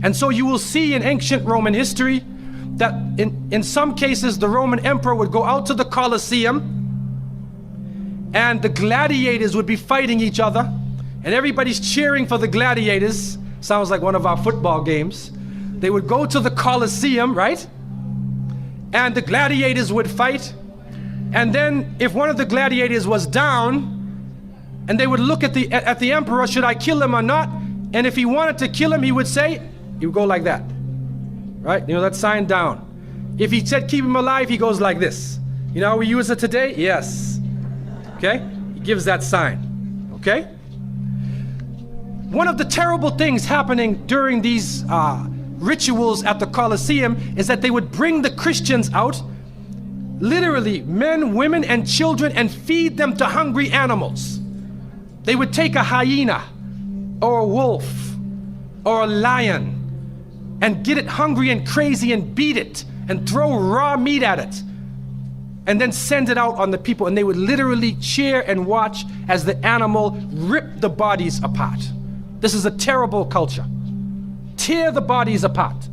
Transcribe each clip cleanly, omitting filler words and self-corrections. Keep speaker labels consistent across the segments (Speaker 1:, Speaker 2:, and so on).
Speaker 1: And so you will see in ancient Roman history that in some cases the Roman emperor would go out to the Colosseum and the gladiators would be fighting each other and everybody's cheering for the gladiators. Sounds like one of our football games. They would go to the Colosseum, right? And the gladiators would fight. And then if one of the gladiators was down, and they would look at the emperor, should I kill him or not? And if he wanted to kill him, he would go like that, right? You know, that sign down. If he said keep him alive, he goes like this. You know how we use it today? Yes. Okay? He gives that sign. Okay? One of the terrible things happening during these rituals at the Colosseum is that they would bring the Christians out, literally men, women, and children, and feed them to hungry animals. They would take a hyena or a wolf or a lion and get it hungry and crazy and beat it and throw raw meat at it and then send it out on the people, and they would literally cheer and watch as the animal ripped the bodies apart. This is a terrible culture. Tear the bodies apart.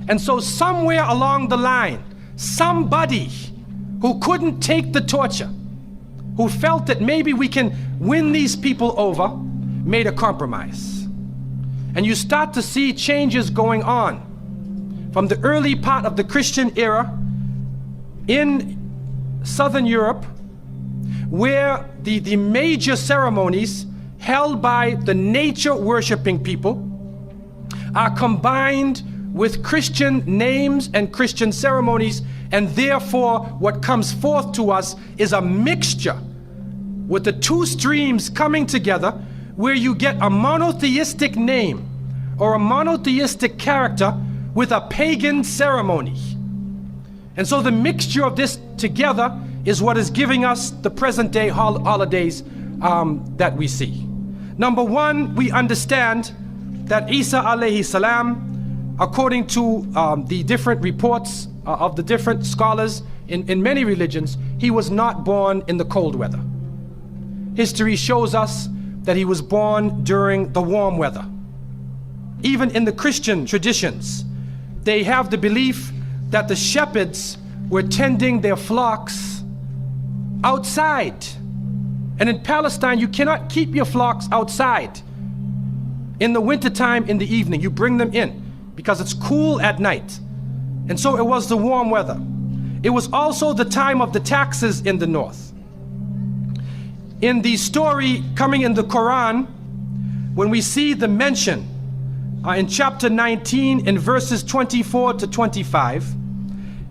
Speaker 1: And so somewhere along the line, somebody who couldn't take the torture, who felt that maybe we can win these people over, made a compromise. And you start to see changes going on from the early part of the Christian era in Southern Europe, where the major ceremonies held by the nature worshiping people are combined with Christian names and Christian ceremonies, and therefore what comes forth to us is a mixture with the two streams coming together, where you get a monotheistic name or a monotheistic character with a pagan ceremony. And so the mixture of this together is what is giving us the present day holidays that we see. Number one, we understand that Isa alayhi salam, according to the different reports of the different scholars in many religions, he was not born in the cold weather. History shows us that he was born during the warm weather. Even in the Christian traditions, they have the belief that the shepherds were tending their flocks outside. And in Palestine, you cannot keep your flocks outside. In the wintertime, in the evening, you bring them in because it's cool at night. And so it was the warm weather. It was also the time of the taxes in the north. In the story coming in the Quran, when we see the mention in chapter 19 in verses 24 to 25,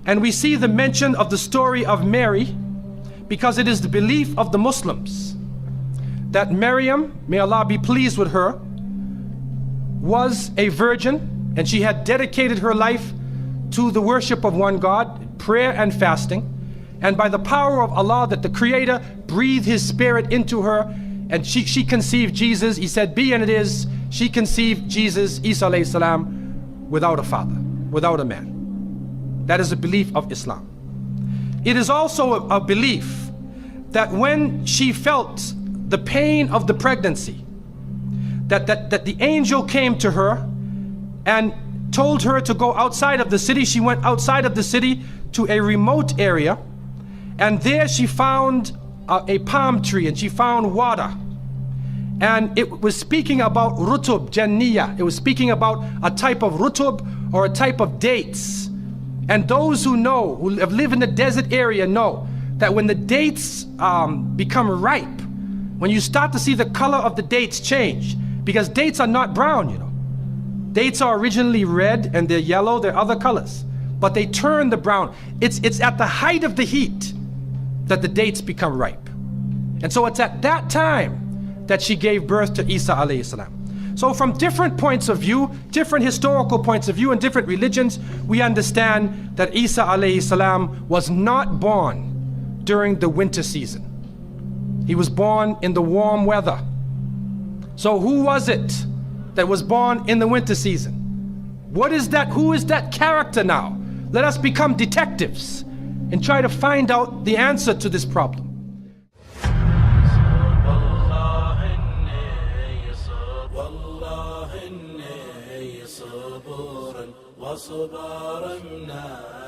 Speaker 1: and we see the mention of the story of Mary, because it is the belief of the Muslims that Maryam, may Allah be pleased with her, was a virgin, and she had dedicated her life to the worship of one God, prayer and fasting, and by the power of Allah, that the Creator breathed His Spirit into her, and she conceived Jesus. He said, be, and it is. She conceived Jesus, Isa alayhi salam, without a father, without a man. That is a belief of Islam. It is also a belief that when she felt the pain of the pregnancy, that the angel came to her and told her to go outside of the city. She went outside of the city to a remote area, and there she found a palm tree, and she found water. And it was speaking about rutub, janniya. It was speaking about a type of rutub, or a type of dates. And those who know, who have lived in the desert area, know that when the dates become ripe, when you start to see the color of the dates change, because dates are not brown, you know. Dates are originally red and they're yellow, they're other colors, but they turn the brown. It's at the height of the heat that the dates become ripe. And so it's at that time that she gave birth to Isa alayhi salam. So from different points of view, different historical points of view and different religions, we understand that Isa alayhi salam was not born during the winter season. He was born in the warm weather. So who was it that was born in the winter season? What is that? Who is that character now? Let us become detectives and try to find out the answer to this problem.
Speaker 2: صبورا وصبر الناس